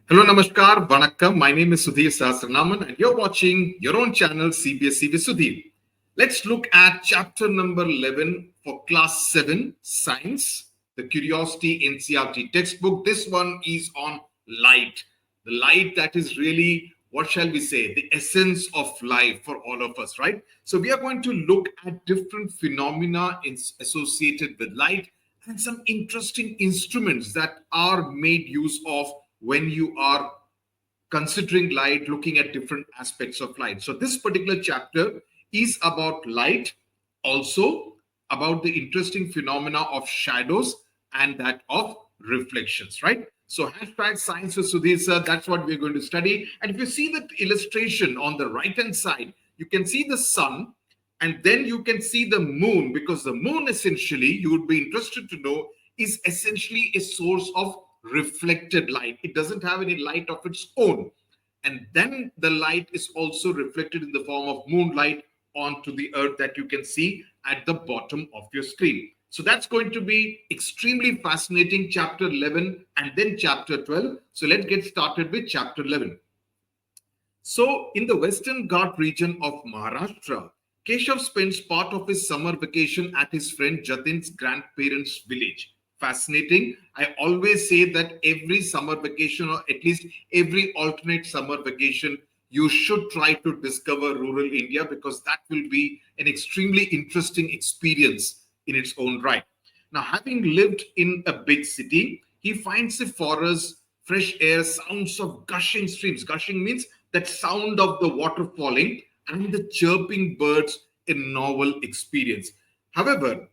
Hello, Namaskar, Vanakkam. My name is Sudhir Sahasranaman, and you're watching your own channel, CBSE with Sudhir. Let's look at chapter number 11 for class 7 science, the Curiosity NCERT textbook. This one is on light. The light that is really, what shall we say, the essence of life for all of us, right? So we are going to look at different phenomena associated with light and some interesting instruments that are made use of when you are considering light, looking at different aspects of light. So this particular chapter is about light, also about the interesting phenomena of shadows and that of reflections, right? So hashtag science with Sudhir sir, that's what we're going to study. And if you see the illustration on the right hand side, you can see the sun and then you can see the moon, because the moon essentially, you would be interested to know, is essentially a source of reflected light. It doesn't have any light of its own. And then the light is also reflected in the form of moonlight onto the earth that you can see at the bottom of your screen. So that's going to be extremely fascinating, chapter 11 and then chapter 12. So let's get started with chapter 11. So in the Western Ghat region of Maharashtra, Keshav spends part of his summer vacation at his friend Jatin's grandparents' village. Fascinating. I always say that every summer vacation, or at least every alternate summer vacation, you should try to discover rural India, because that will be an extremely interesting experience in its own right. Now, having lived in a big city, he finds the forest, fresh air, sounds of gushing streams. Gushing means that sound of the water falling and the chirping birds a novel experience. However,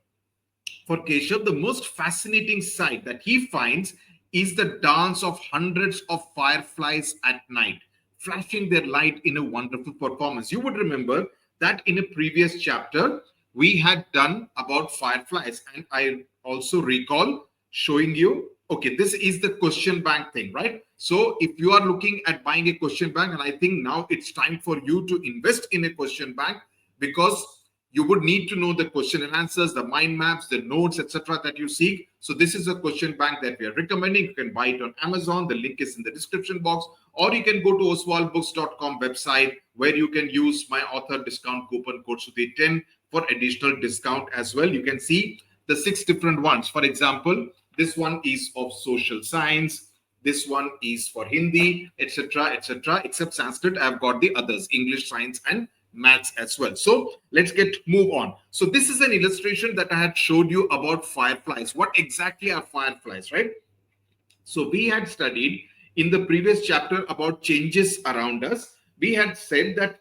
for Keshav, the most fascinating sight that he finds is the dance of hundreds of fireflies at night, flashing their light in a wonderful performance. You would remember that in a previous chapter, we had done about fireflies, and I also recall showing you, okay, this is the question bank thing, right? So if you are looking at buying a question bank, and I think now it's time for you to invest in a question bank, because you would need to know the question and answers, the mind maps, the notes, etc. that you seek. So this is a question bank that we are recommending. You can buy it on Amazon. The link is in the description box, or you can go to oswaldbooks.com website, where you can use my author discount coupon code Sudhir10 for additional discount as well. You can see the 6 different ones. For example, this one is of social science. This one is for Hindi, etc., etc. Except Sanskrit, I've got the others, English, science, and maths as well. So let's move on. So this is an illustration that I had showed you about fireflies. What exactly are fireflies, right? So we had studied in the previous chapter about changes around us. We had said that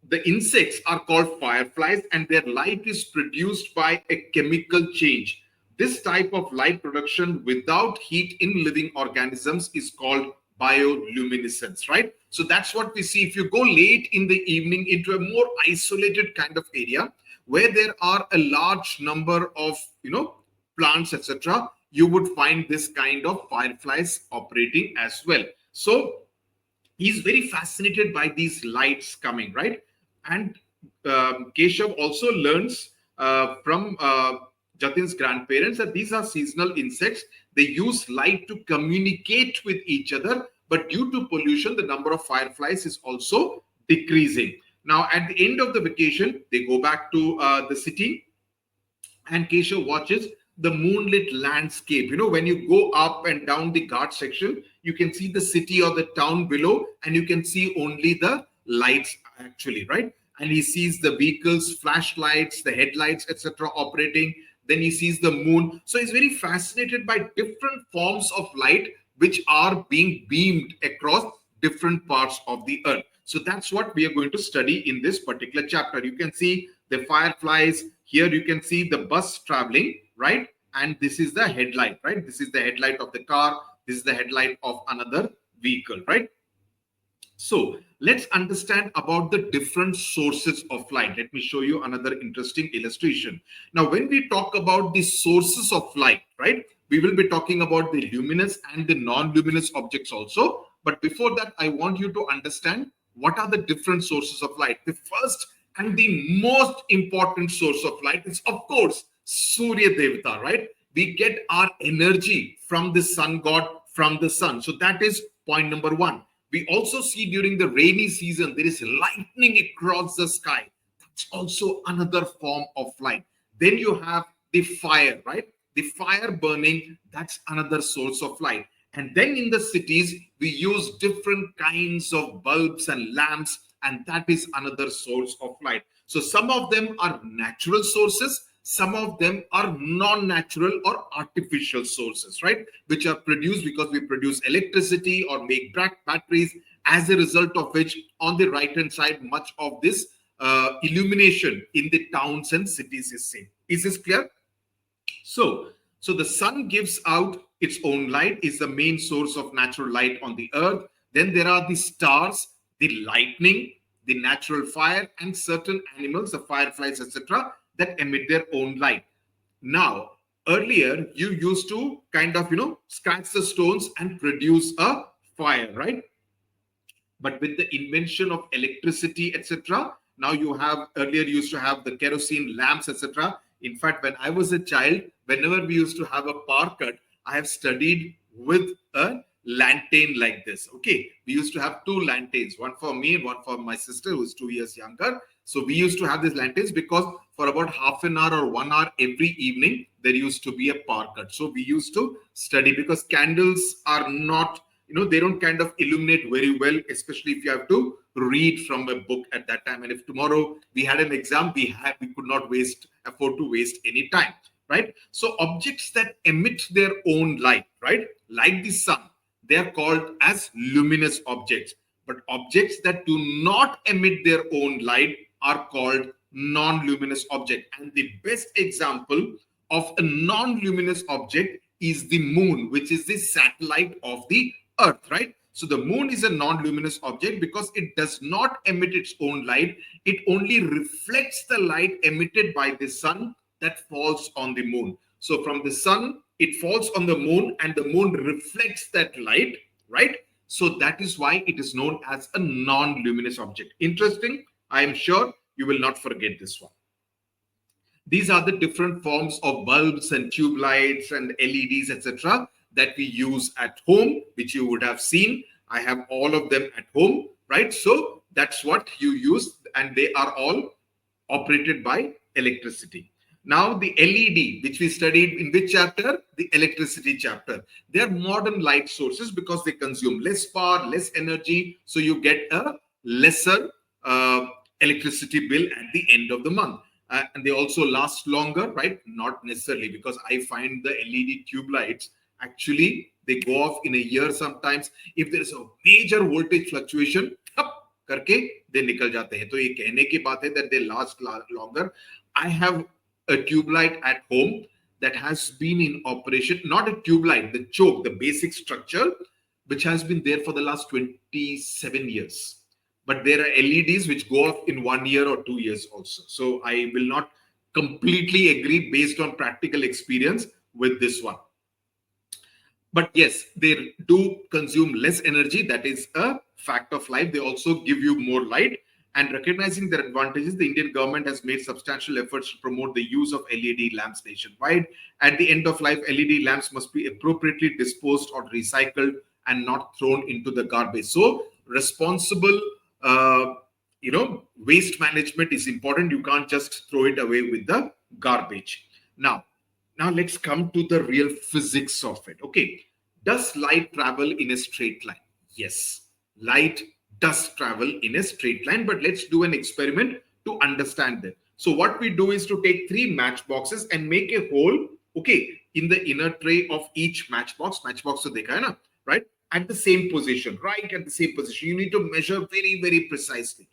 the insects are called fireflies, and their light is produced by a chemical change. This type of light production without heat in living organisms is called bioluminescence, right? So that's what we see. If you go late in the evening into a more isolated kind of area where there are a large number of, plants, etc., you would find this kind of fireflies operating as well. So he's very fascinated by these lights coming, right? And Keshav also learns from Jatin's grandparents that these are seasonal insects. They use light to communicate with each other, but due to pollution, the number of fireflies is also decreasing. Now, at the end of the vacation, they go back to the city, and Keshav watches the moonlit landscape. When you go up and down the Ghat section, you can see the city or the town below, and you can see only the lights actually, right? And he sees the vehicles, flashlights, the headlights, etc. operating. Then he sees the moon. So he's very fascinated by different forms of light which are being beamed across different parts of the earth. So that's what we are going to study in this particular chapter. You can see the fireflies. Here you can see the bus traveling, right? And this is the headlight, right? This is the headlight of the car. This is the headlight of another vehicle, right? So let's understand about the different sources of light. Let me show you another interesting illustration. Now, when we talk about the sources of light, right, we will be talking about the luminous and the non-luminous objects also. But before that, I want you to understand what are the different sources of light. The first and the most important source of light is, of course, Surya Devata, right? We get our energy from the sun god, from the sun. So that is point number one. We also see during the rainy season, there is lightning across the sky. That's also another form of light. Then you have the fire, right? The fire burning, that's another source of light. And then in the cities, we use different kinds of bulbs and lamps, and that is another source of light. So some of them are natural sources, some of them are non-natural or artificial sources, right? Which are produced because we produce electricity or make batteries, as a result of which on the right-hand side, much of this illumination in the towns and cities is seen. Is this clear? So the sun gives out its own light, is the main source of natural light on the earth. Then there are the stars, the lightning, the natural fire, and certain animals, the fireflies, etc., that emit their own light. Now, earlier you used to kind of, scratch the stones and produce a fire, right? But with the invention of electricity, etc., now you have, earlier you used to have the kerosene lamps, etc. In fact, when I was a child, whenever we used to have a power cut, I have studied with a lantern like this. Okay, we used to have two lanterns, one for me and one for my sister who is 2 years younger. So we used to have these lanterns because for about half an hour or 1 hour every evening, there used to be a power cut. So we used to study, because candles are not, they don't kind of illuminate very well, especially if you have to read from a book at that time. And if tomorrow we had an exam, we could not afford to waste any time, right? So objects that emit their own light, right, like the sun, they are called as luminous objects. But objects that do not emit their own light are called non-luminous object. And the best example of a non-luminous object is the moon, which is the satellite of the Earth, right? So the moon is a non-luminous object because it does not emit its own light. It only reflects the light emitted by the sun that falls on the moon. So from the sun, it falls on the moon and the moon reflects that light, right? So that is why it is known as a non-luminous object. Interesting. I am sure you will not forget this one. These are the different forms of bulbs and tube lights and LEDs, etc., that we use at home, which you would have seen. I have all of them at home, right? So that's what you use, and they are all operated by electricity. Now the LED, which we studied in which chapter? The electricity chapter. They are modern light sources because they consume less power, less energy. So you get a lesser electricity bill at the end of the month. And they also last longer, right? Not necessarily, because I find the LED tube lights, actually, they go off in a year sometimes. If there is a major voltage fluctuation, करके they निकल जाते हैं. तो ये कहने की बात है that they last longer. I have a tube light at home that has been in operation, not a tube light, the choke, the basic structure, which has been there for the last 27 years. But there are LEDs which go off in 1 year or 2 years also. So I will not completely agree based on practical experience with this one. But yes, they do consume less energy. That is a fact of life. They also give you more light. And recognizing their advantages, the Indian government has made substantial efforts to promote the use of LED lamps nationwide. At the end of life, LED lamps must be appropriately disposed or recycled and not thrown into the garbage. So responsible, waste management is important. You can't just throw it away with the garbage. Now let's come to the real physics of it. Okay. Does light travel in a straight line? Yes, light does travel in a straight line, but let's do an experiment to understand that. So what we do is to take 3 matchboxes and make a hole, okay, in the inner tray of each matchbox. Matchbox to dekha hai na, right? At the same position, right at the same position. You need to measure very, very precisely.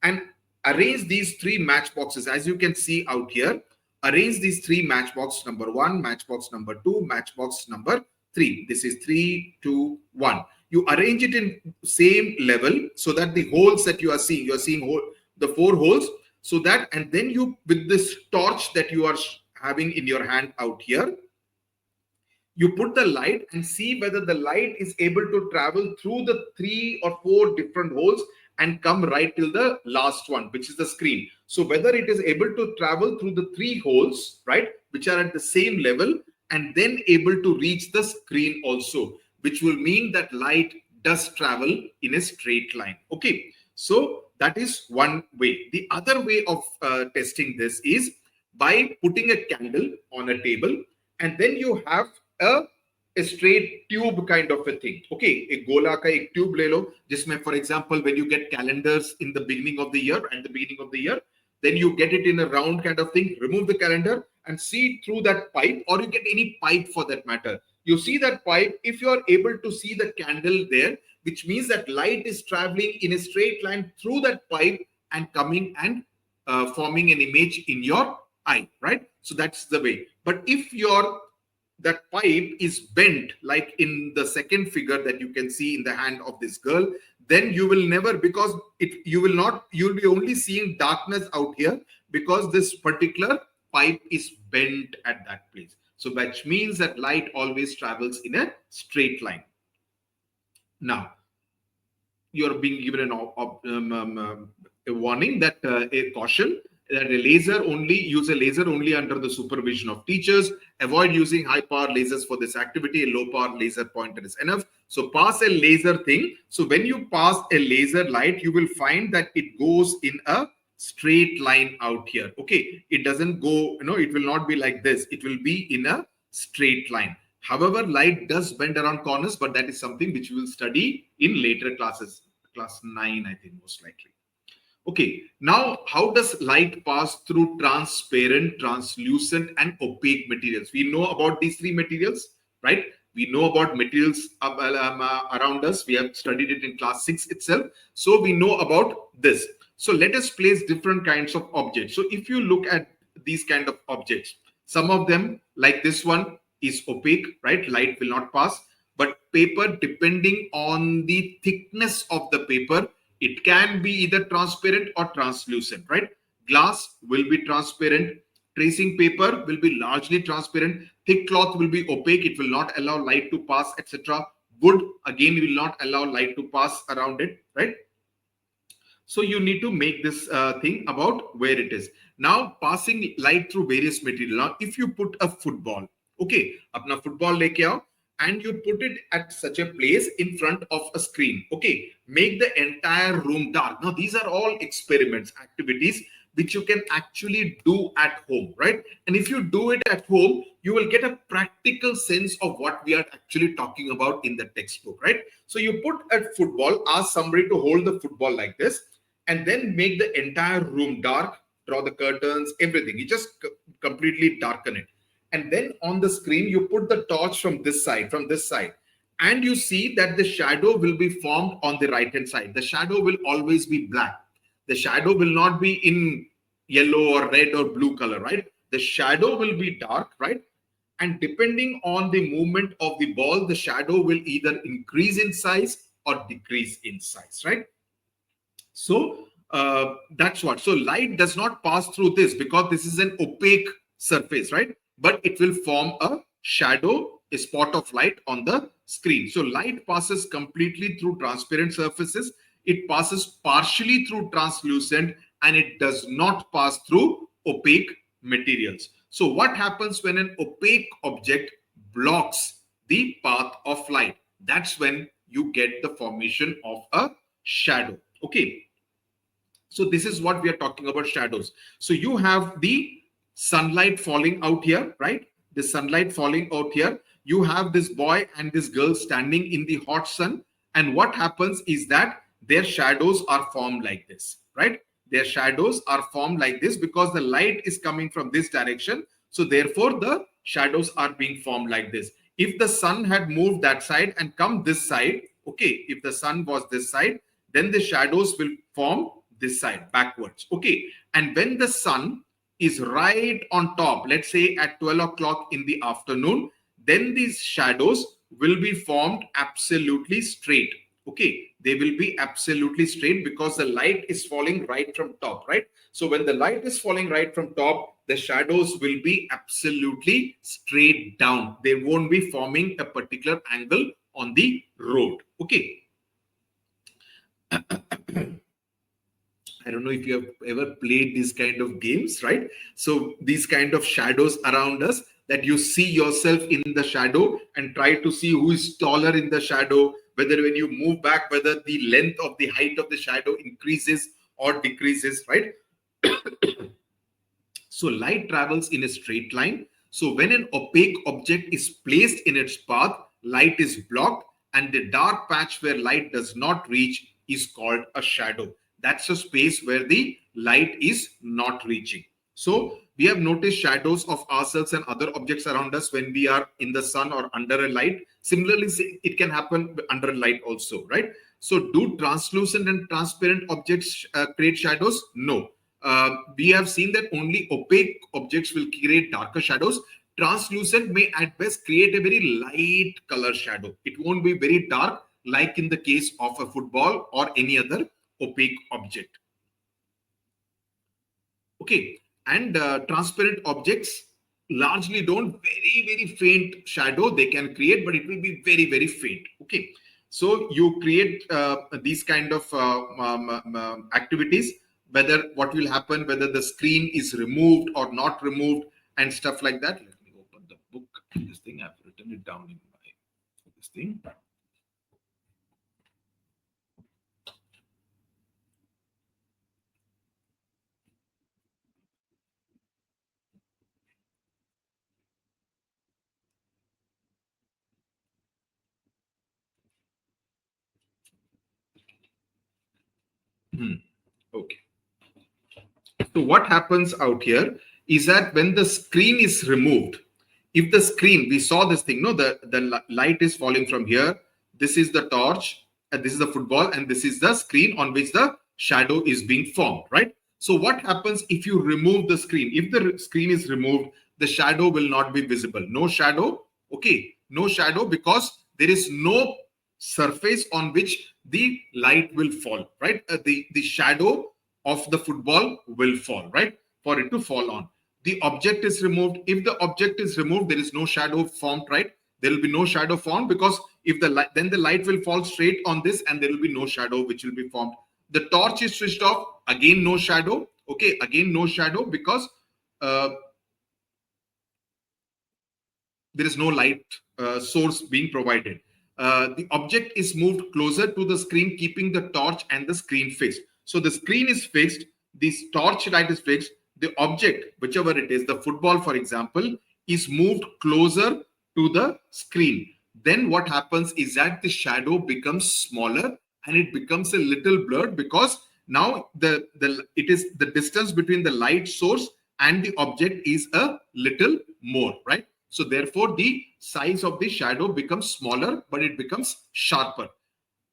And arrange these 3 matchboxes, as you can see out here. Arrange these 3 matchbox number 1, matchbox number 2, matchbox number 3. This is 3, 2, 1. You arrange it in same level so that the holes that you are seeing the 4 holes. So that, and then you, with this torch that you are having in your hand out here, you put the light and see whether the light is able to travel through the 3 or 4 different holes and come right till the last one, which is the screen. So whether it is able to travel through the 3 holes, right, which are at the same level, and then able to reach the screen also, which will mean that light does travel in a straight line. Okay, so that is one way. The other way of testing this is by putting a candle on a table, and then you have a straight tube kind of a thing. Okay, a gola ka ek tube le lo, jisme for example when you get calendars in the beginning of the year, then you get it in a round kind of thing. Remove the calendar and see through that pipe, or you get any pipe for that matter. You see that pipe, if you are able to see the candle there, which means that light is traveling in a straight line through that pipe and coming and forming an image in your eye, right? So that's the way. But if that pipe is bent, like in the second figure that you can see in the hand of this girl, then you will never, because you'll be only seeing darkness out here, because this particular pipe is bent at that place. So which means that light always travels in a straight line. Now, you're being given a warning, that a caution, that use a laser only under the supervision of teachers. Avoid using high power lasers for this activity. A low power laser pointer is enough. So pass a laser thing. So when you pass a laser light, you will find that it goes in a straight line out here. Okay, it doesn't go, it will not be like this. It will be in a straight line. However, light does bend around corners, but that is something which we will study in later classes, class 9, I think, most likely. Okay, now how does light pass through transparent, translucent, and opaque materials? We know about these three materials, right? We know about materials around us. We have studied it in class 6 itself. So we know about this. So let us place different kinds of objects. So if you look at these kind of objects, some of them, like this one, is opaque, right? Light will not pass. But paper, depending on the thickness of the paper, it can be either transparent or translucent, right? Glass will be transparent. Tracing paper will be largely transparent. Thick cloth will be opaque. It will not allow light to pass, etc. Wood, again, will not allow light to pass around it, right? So you need to make this thing about where it is. Now, passing light through various material. Now, if you put a football, okay, apna football leke aao, and you put it at such a place in front of a screen. Okay, make the entire room dark. Now, these are all experiments, activities which you can actually do at home, right? And if you do it at home, you will get a practical sense of what we are actually talking about in the textbook, right? So you put a football, ask somebody to hold the football like this, and then make the entire room dark, draw the curtains, everything. You just completely darken it. And then on the screen, you put the torch from this side, and you see that the shadow will be formed on the right-hand side. The shadow will always be black. The shadow will not be in yellow or red or blue color, right? The shadow will be dark, right? And depending on the movement of the ball, the shadow will either increase in size or decrease in size, right? So that's what. So light does not pass through this because this is an opaque surface, right? But it will form a shadow, a spot of light on the screen. So light passes completely through transparent surfaces. It passes partially through translucent, and it does not pass through opaque materials. So what happens when an opaque object blocks the path of light? That's when you get the formation of a shadow. Okay. So this is what we are talking about, shadows. So you have the sunlight falling out here, right? The sunlight falling out here. You have this boy and this girl standing in the hot sun. And what happens is that their shadows are formed like this, right? Their shadows are formed like this because the light is coming from this direction. So therefore, the shadows are being formed like this. If the sun had moved that side and come this side, okay, if the sun was this side, then the shadows will form this side backwards, okay? And when the sun is right on top, let's say at 12 o'clock in the afternoon, then these shadows will be formed absolutely straight. Okay, they will be absolutely straight because the light is falling right from top, right? So when the light is falling right from top, the shadows will be absolutely straight down. They won't be forming a particular angle on the road. Okay. I don't know if you have ever played these kind of games, right? So these kind of shadows around us, that you see yourself in the shadow and try to see who is taller in the shadow, whether when you move back, whether the length of the height of the shadow increases or decreases, right? So light travels in a straight line. So when an opaque object is placed in its path, light is blocked, and the dark patch where light does not reach is called a shadow. That's a space where the light is not reaching. So we have noticed shadows of ourselves and other objects around us when we are in the sun or under a light. Similarly, it can happen under a light also, right? So do translucent and transparent objects create shadows? No. We have seen that only opaque objects will create darker shadows. Translucent may at best create a very light color shadow. It won't be very dark like in the case of a football or any other opaque object. Okay, and transparent objects largely don't very faint shadow they can create, but it will be very faint. Okay, so you create these kind of activities, whether what will happen, whether the screen is removed or not removed and stuff like that. Let me open the book. This thing I've written it down in my this thing. Okay. So what happens out here is that when the screen is removed, if the screen, we saw this thing, no, the light is falling from here. This is the torch, and this is the football, and this is the screen on which the shadow is being formed, right? So what happens if you remove the screen? If the screen is removed, the shadow will not be visible. No shadow, okay, no shadow, because there is no surface on which the light will fall, right? The shadow of the football will fall, right? For it to fall on. The object is removed. If the object is removed, there is no shadow formed, right? There will be no shadow formed, because if the light, then the light will fall straight on this and there will be no shadow which will be formed. The torch is switched off. Again, no shadow. Okay, again, no shadow, because there is no light source being provided. The object is moved closer to the screen, keeping the torch and the screen fixed. So the screen is fixed, this torch light is fixed, the object, whichever it is, the football, for example, is moved closer to the screen. Then what happens is that the shadow becomes smaller and it becomes a little blurred, because now it is the distance between the light source and the object is a little more, right? So therefore, the size of the shadow becomes smaller, but it becomes sharper.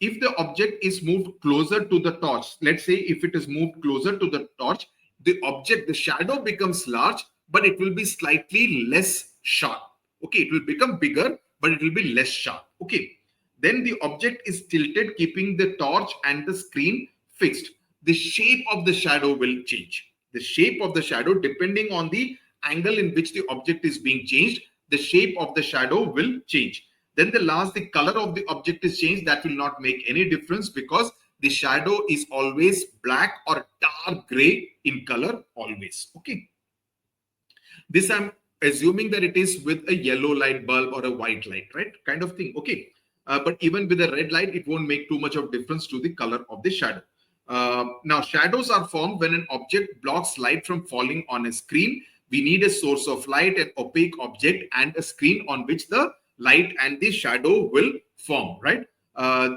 If the object is moved closer to the torch, let's say if it is moved closer to the torch, the object, the shadow becomes large, but it will be slightly less sharp. Okay, it will become bigger, but it will be less sharp. Okay, then the object is tilted, keeping the torch and the screen fixed. The shape of the shadow will change. The shape of the shadow, depending on the angle in which the object is being changed, the shape of the shadow will change. Then the color of the object is changed. That will not make any difference, because the shadow is always black or dark gray in color always. Okay. This I'm assuming that it is with a yellow light bulb or a white light, right? Kind of thing. Okay. But even with a red light, it won't make too much of difference to the color of the shadow. Now, shadows are formed when an object blocks light from falling on a screen. We need a source of light, an opaque object, and a screen on which the light and the shadow will form, right?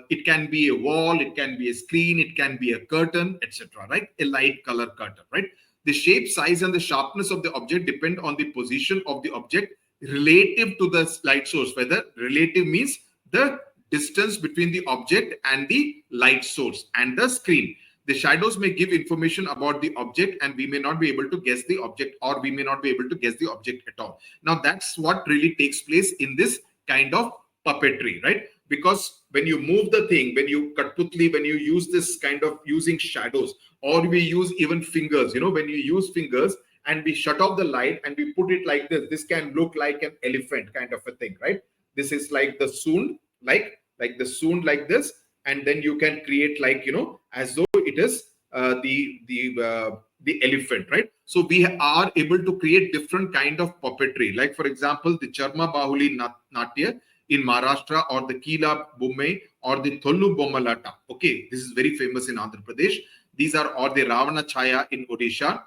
It can be a wall, it can be a screen, it can be a curtain, etc., right? A light color curtain, right? The shape, size, and the sharpness of the object depend on the position of the object relative to the light source. Whether relative means the distance between the object and the light source and the screen. The shadows may give information about the object, and we may not be able to guess the object, or we may not be able to guess the object at all. Now, that's what really takes place in this kind of puppetry, right? Because when you move the thing, when you Katputli, when you use this kind of using shadows, or we use even fingers, when you use fingers and we shut off the light and we put it like this can look like an elephant kind of a thing, right? This is like the soon, like the soon like this, and then you can create like, as though it is the elephant, right? So we are able to create different kind of puppetry. Like, for example, the Charma Bahuli Natya in Maharashtra, or the Kila Bomme or the Tollu Bommalata. Okay, this is very famous in Andhra Pradesh. These are, or the Ravana Chaya in Odisha.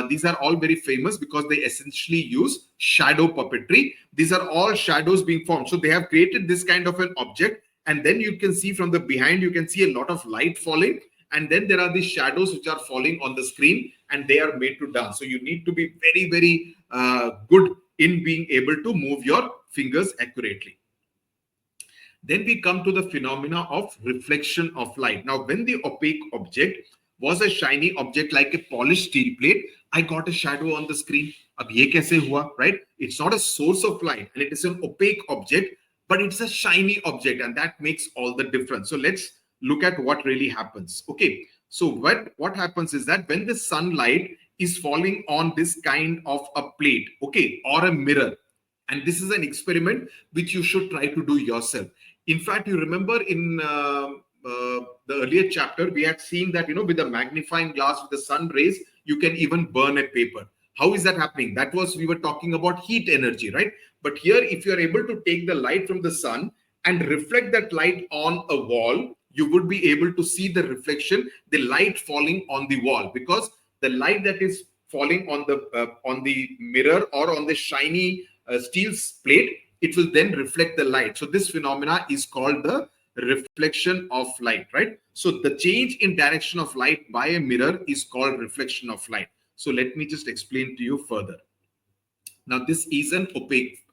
These are all very famous because they essentially use shadow puppetry. These are all shadows being formed. So they have created this kind of an object, and then you can see from the behind, you can see a lot of light falling, and then there are these shadows which are falling on the screen, and they are made to dance. So you need to be very, very good in being able to move your fingers accurately. Then we come to the phenomena of reflection of light. Now, when the opaque object was a shiny object like a polished steel plate, I got a shadow on the screen. Ab ye kaise hua, right? It's not a source of light and it is an opaque object, but it's a shiny object, and that makes all the difference. So let's look at what really happens. Okay, so what happens is that when the sunlight is falling on this kind of a plate, okay, or a mirror, and this is an experiment which you should try to do yourself. In fact, you remember in the earlier chapter, we had seen that, with a magnifying glass, with the sun rays, you can even burn a paper. How is that happening? That was, we were talking about heat energy, right? But here, if you are able to take the light from the sun and reflect that light on a wall, you would be able to see the reflection, the light falling on the wall, because the light that is falling on the mirror or on the shiny steel plate, it will then reflect the light. So this phenomena is called the reflection of light, right? So the change in direction of light by a mirror is called reflection of light. So let me just explain to you further. Now, this is an opaque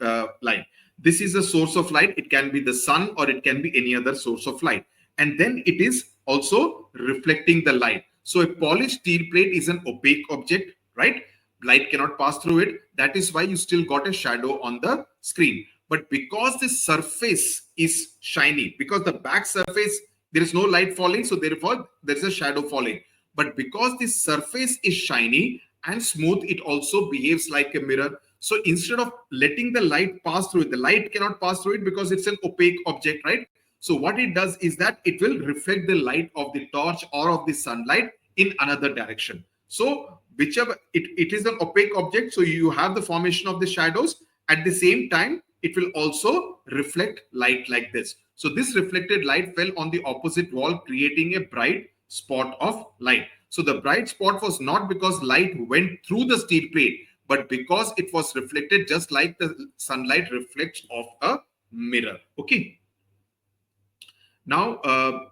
light. This is a source of light. It can be the sun or it can be any other source of light. And then it is also reflecting the light. So a polished steel plate is an opaque object, right? Light cannot pass through it. That is why you still got a shadow on the screen. But because the surface is shiny, because the back surface, there is no light falling, so therefore there is a shadow falling. But because the surface is shiny and smooth, it also behaves like a mirror. So instead of letting the light pass through it, the light cannot pass through it because it's an opaque object, right? So what it does is that it will reflect the light of the torch or of the sunlight in another direction. So whichever, it is an opaque object, so you have the formation of the shadows. At the same time, it will also reflect light like this. So this reflected light fell on the opposite wall, creating a bright spot of light. So the bright spot was not because light went through the steel plate, but because it was reflected just like the sunlight reflects off a mirror. Okay. Now,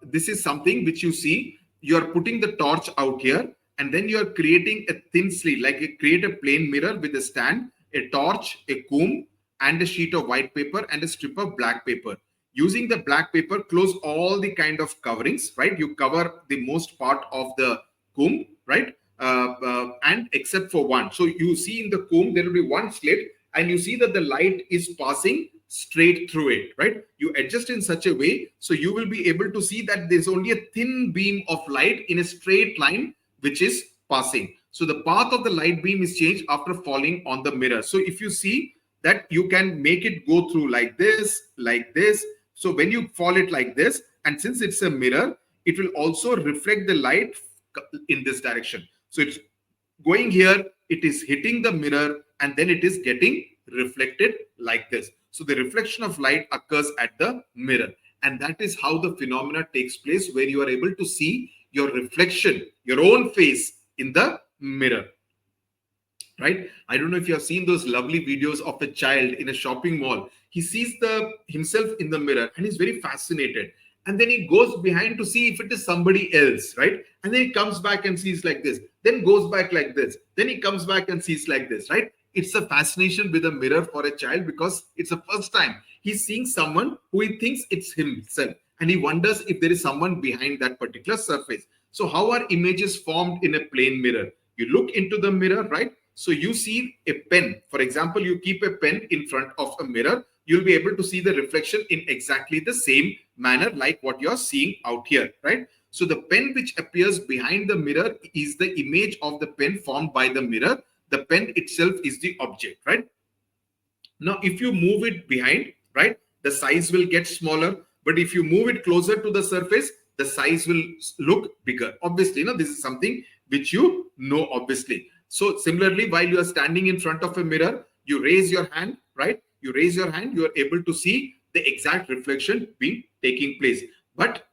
this is something which you see. You are putting the torch out here, and then you are creating a thin sleeve, like you create a plain mirror with a stand, a torch, a comb, and a sheet of white paper and a strip of black paper. Using the black paper, close all the kind of coverings, right? You cover the most part of the comb, right? And except for one. So you see in the comb, there will be one slit, and you see that the light is passing straight through it, right? You adjust in such a way, so you will be able to see that there's only a thin beam of light in a straight line, which is passing. So the path of the light beam is changed after falling on the mirror. So if you see that, you can make it go through like this, like this. So when you fall it like this, and since it's a mirror, it will also reflect the light in this direction. So it's going here, it is hitting the mirror, and then it is getting reflected like this. So the reflection of light occurs at the mirror. And that is how the phenomena takes place, where you are able to see your reflection, your own face in the mirror. Right? I don't know if you have seen those lovely videos of a child in a shopping mall. He sees himself in the mirror and he's very fascinated. And then he goes behind to see if it is somebody else, right? And then he comes back and sees like this, then goes back like this, then he comes back and sees like this, right? It's a fascination with a mirror for a child because it's the first time he's seeing someone who he thinks it's himself. And he wonders if there is someone behind that particular surface. So how are images formed in a plain mirror? You look into the mirror, right? So you see a pen. For example, you keep a pen in front of a mirror. You'll be able to see the reflection in exactly the same manner like what you're seeing out here, right? So the pen which appears behind the mirror is the image of the pen formed by the mirror. The pen itself is the object, right? Now, if you move it behind, right, the size will get smaller. But if you move it closer to the surface, the size will look bigger. Obviously, this is something which you know, obviously. So similarly, while you are standing in front of a mirror, you raise your hand, right? You raise your hand, you are able to see the exact reflection taking place. But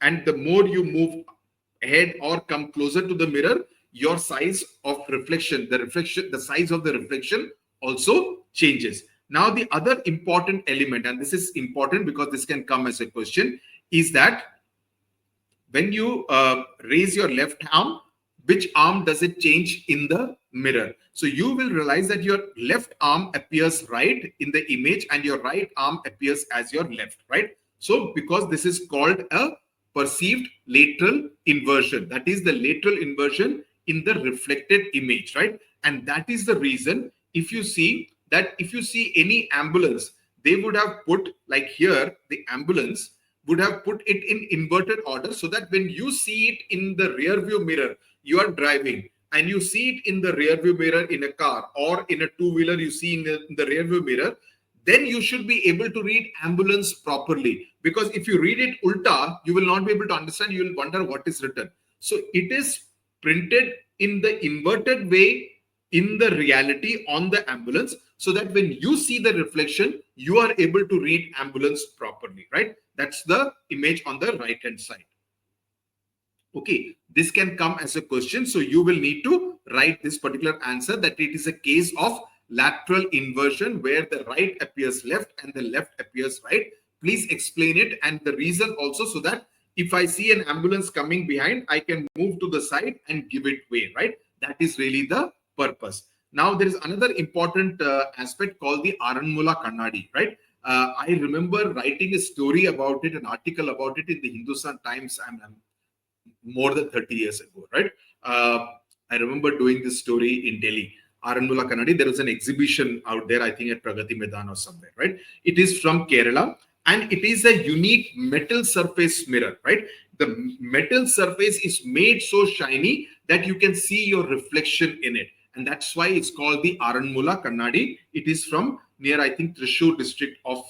and the more you move ahead or come closer to the mirror, your size of reflection, the size of the reflection also changes. Now, the other important element, and this is important because this can come as a question, is that when you raise your left arm, which arm does it change in the mirror? So you will realize that your left arm appears right in the image and your right arm appears as your left, right? So because this is called a perceived lateral inversion, that is the lateral inversion in the reflected image, right? And that is the reason if you see any ambulance, they would have put, like here, the ambulance would have put it in inverted order, so that when you see it in the rear view mirror, you are driving and you see it in the rear view mirror in a car or in a two-wheeler, you see in the rear view mirror, then you should be able to read ambulance properly. Because if you read it ulta, you will not be able to understand. You will wonder what is written. So it is printed in the inverted way in the reality on the ambulance, so that when you see the reflection, you are able to read ambulance properly, right? That's the image on the right hand side. Okay, this can come as a question, so you will need to write this particular answer, that it is a case of lateral inversion where the right appears left and the left appears right. Please explain it and the reason also, so that if I see an ambulance coming behind, I can move to the side and give it way, right? That is really the purpose. Now, there is another important aspect called the Aranmula Kannadi, right? I remember writing a story about it, an article about it in the Hindustan Times, and more than 30 years ago, right? I remember doing this story in Delhi. Aranmula Kannadi, there was an exhibition out there, I think at Pragati Maidan or somewhere, right? It is from Kerala and it is a unique metal surface mirror, right? The metal surface is made so shiny that you can see your reflection in it. And that's why it's called the Aranmula Kannadi. It is from near, I think, Thrissur district of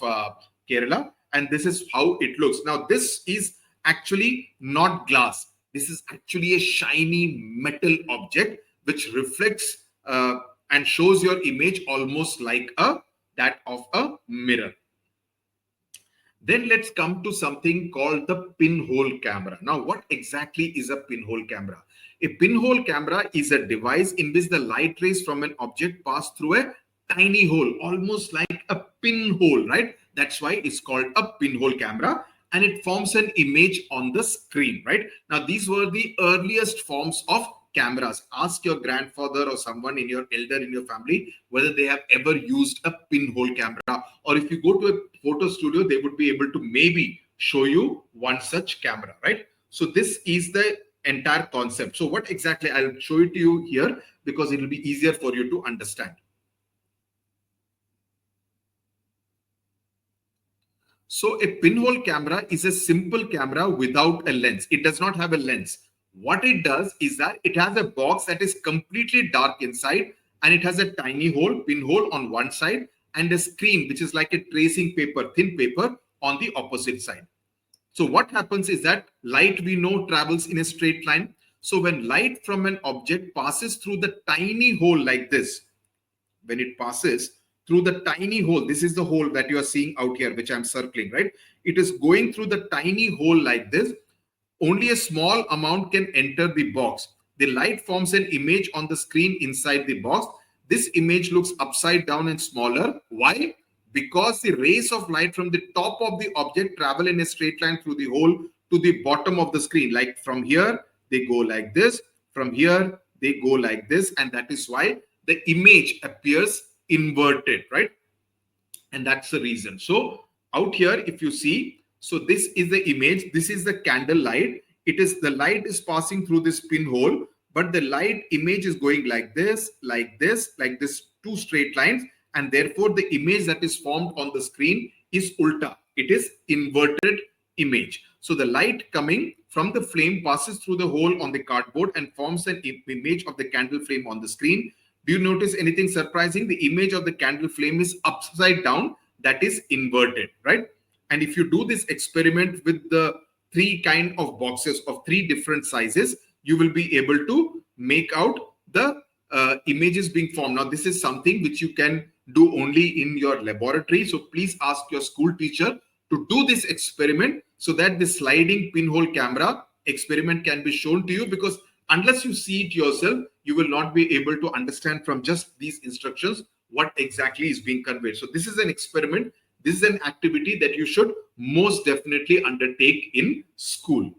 Kerala. And this is how it looks. Now, this is actually not glass. This is actually a shiny metal object which reflects and shows your image almost like that of a mirror. Then let's come to something called the pinhole camera. Now, what exactly is a pinhole camera? A pinhole camera is a device in which the light rays from an object pass through a tiny hole, almost like a pinhole, right? That's why it's called a pinhole camera, and it forms an image on the screen, right? Now, these were the earliest forms of cameras. Ask your grandfather or someone in your elder in your family whether they have ever used a pinhole camera, or if you go to a photo studio, they would be able to maybe show you one such camera, right? So this is the entire concept. So what exactly, I'll show it to you here because it will be easier for you to understand. So a pinhole camera is a simple camera without a lens. It does not have a lens. What it does is that it has a box that is completely dark inside, and it has a tiny hole, pinhole on one side, and a screen which is like a tracing paper, thin paper on the opposite side. So what happens is that light, we know, travels in a straight line. So when light from an object passes through the tiny hole like this, when it passes through the tiny hole, this is the hole that you are seeing out here, which I'm circling, right? It is going through the tiny hole like this. Only a small amount can enter the box. The light forms an image on the screen inside the box. This image looks upside down and smaller. Why? Because the rays of light from the top of the object travel in a straight line through the hole to the bottom of the screen. Like from here, they go like this. From here, they go like this. And that is why the image appears inverted, right? And that's the reason. So out here, if you see, so this is the image. This is the candle light. It is, the light is passing through this pinhole, but the light image is going like this, like this, like this, two straight lines. And therefore, the image that is formed on the screen is ulta. It is inverted image. So the light coming from the flame passes through the hole on the cardboard and forms an image of the candle flame on the screen. Do you notice anything surprising? The image of the candle flame is upside down, that is inverted, right? And if you do this experiment with the three kind of boxes of three different sizes, you will be able to make out the images being formed. Now, this is something which you can do only in your laboratory. So please ask your school teacher to do this experiment so that the sliding pinhole camera experiment can be shown to you, because unless you see it yourself, you will not be able to understand from just these instructions what exactly is being conveyed. So this is an experiment. This is an activity that you should most definitely undertake in school.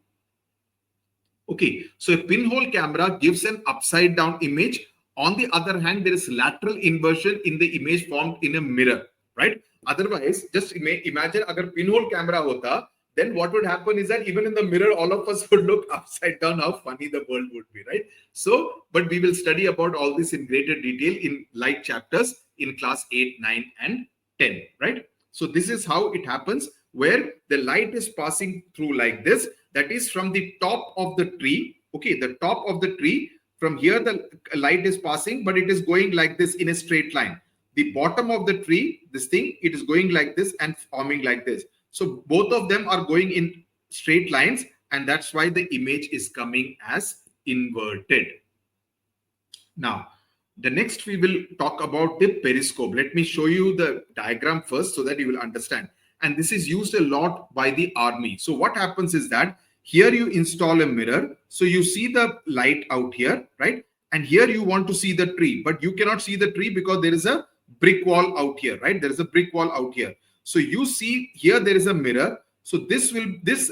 Okay, so a pinhole camera gives an upside down image. On the other hand, there is lateral inversion in the image formed in a mirror, right? Otherwise, just imagine agar pinhole camera hota, then what would happen is that even in the mirror, all of us would look upside down, how funny the world would be, right? So, but we will study about all this in greater detail in light chapters in class 8, 9, and 10, right? So this is how it happens, where the light is passing through like this. That is from the top of the tree. Okay, the top of the tree. From here, the light is passing, but it is going like this in a straight line. The bottom of the tree, this thing, it is going like this and forming like this. So both of them are going in straight lines, and that's why the image is coming as inverted. Now, the next we will talk about the periscope. Let me show you the diagram first so that you will understand. And this is used a lot by the army. So what happens is that here you install a mirror. So you see the light out here, right? And here you want to see the tree, but you cannot see the tree because there is a brick wall out here, right? There is a brick wall out here. So you see here there is a mirror. So this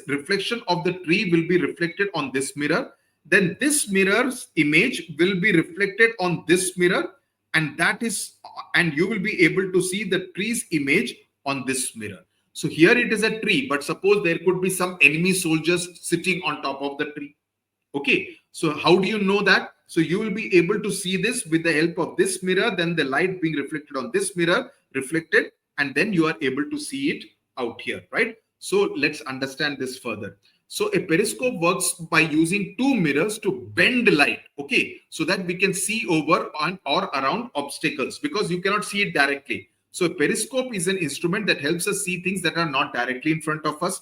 reflection of the tree will be reflected on this mirror. Then this mirror's image will be reflected on this mirror, and you will be able to see the tree's image on this mirror. So here it is a tree, but suppose there could be some enemy soldiers sitting on top of the tree. Okay, so how do you know that? So you will be able to see this with the help of this mirror, then the light being reflected on this mirror, reflected, and then you are able to see it out here, right? So let's understand this further. So a periscope works by using two mirrors to bend light, okay, so that we can see over on or around obstacles, because you cannot see it directly. So a periscope is an instrument that helps us see things that are not directly in front of us.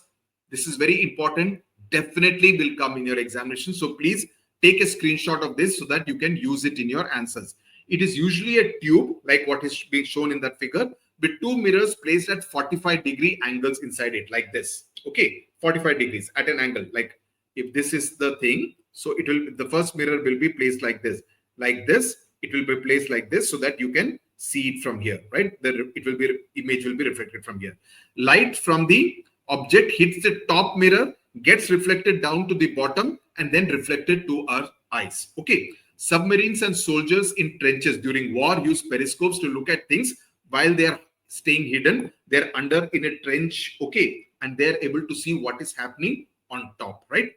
This is very important. Definitely will come in your examination. So please take a screenshot of this so that you can use it in your answers. It is usually a tube like what is being shown in that figure, with two mirrors placed at 45-degree angles inside it, like this. Okay, 45 degrees at an angle. Like if this is the thing, so the first mirror will be placed like this. Like this, it will be placed like this so that you can see it from here, right? Image will be reflected from here. Light from the object hits the top mirror, gets reflected down to the bottom, and then reflected to our eyes. Okay. Submarines and soldiers in trenches during war use periscopes to look at things while they are staying hidden. They're under in a trench, okay, and they're able to see what is happening on top, right?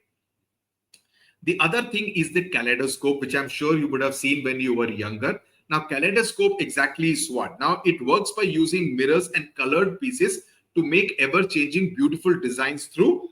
The other thing is the kaleidoscope, which I'm sure you would have seen when you were younger. Now, kaleidoscope exactly is what? Now, it works by using mirrors and colored pieces to make ever-changing beautiful designs through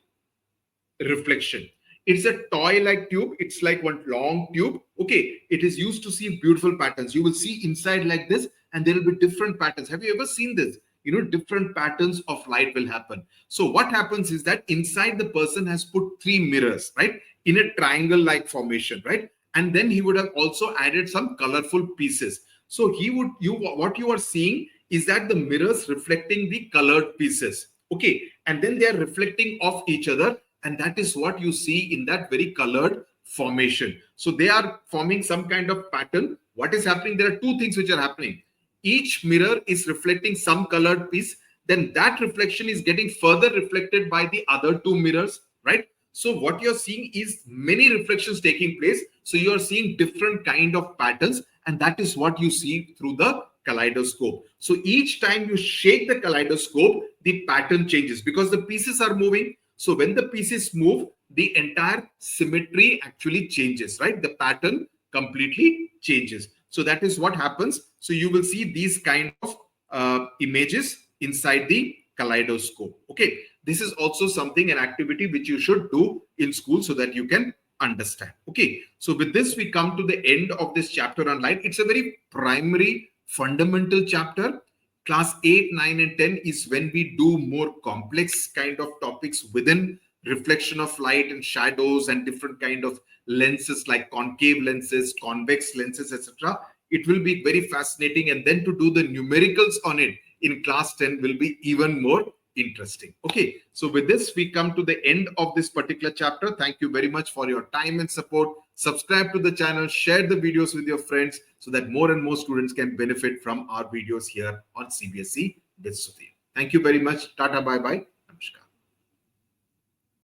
reflection. It's a toy-like tube. It's like one long tube. Okay, it is used to see beautiful patterns. You will see inside like this, and there will be different patterns. Have you ever seen this? You know, different patterns of light will happen. So what happens is that inside the person has put three mirrors, right, in a triangle-like formation, right? And then he would have also added some colorful pieces. So what you are seeing is that the mirrors reflecting the colored pieces. Okay, and then they are reflecting off each other. And that is what you see in that very colored formation. So they are forming some kind of pattern. What is happening? There are two things which are happening. Each mirror is reflecting some colored piece. Then that reflection is getting further reflected by the other two mirrors, right? So what you're seeing is many reflections taking place. So you're seeing different kind of patterns. And that is what you see through the kaleidoscope. So each time you shake the kaleidoscope, the pattern changes because the pieces are moving. So when the pieces move, the entire symmetry actually changes, right? The pattern completely changes. So that is what happens. So you will see these kind of images inside the kaleidoscope. Okay. This is also something, an activity which you should do in school so that you can understand. Okay. So with this, we come to the end of this chapter on light. It's a very primary, fundamental chapter. Class 8, 9, and 10 is when we do more complex kind of topics within reflection of light and shadows and different kind of lenses like concave lenses, convex lenses, etc. It will be very fascinating. And then to do the numericals on it in class 10 will be even more interesting. Okay, so with this, we come to the end of this particular chapter. Thank you very much for your time and support. Subscribe to the channel, share the videos with your friends so that more and more students can benefit from our videos here on CBSE with Sudhir. Thank you very much. Tata, bye-bye.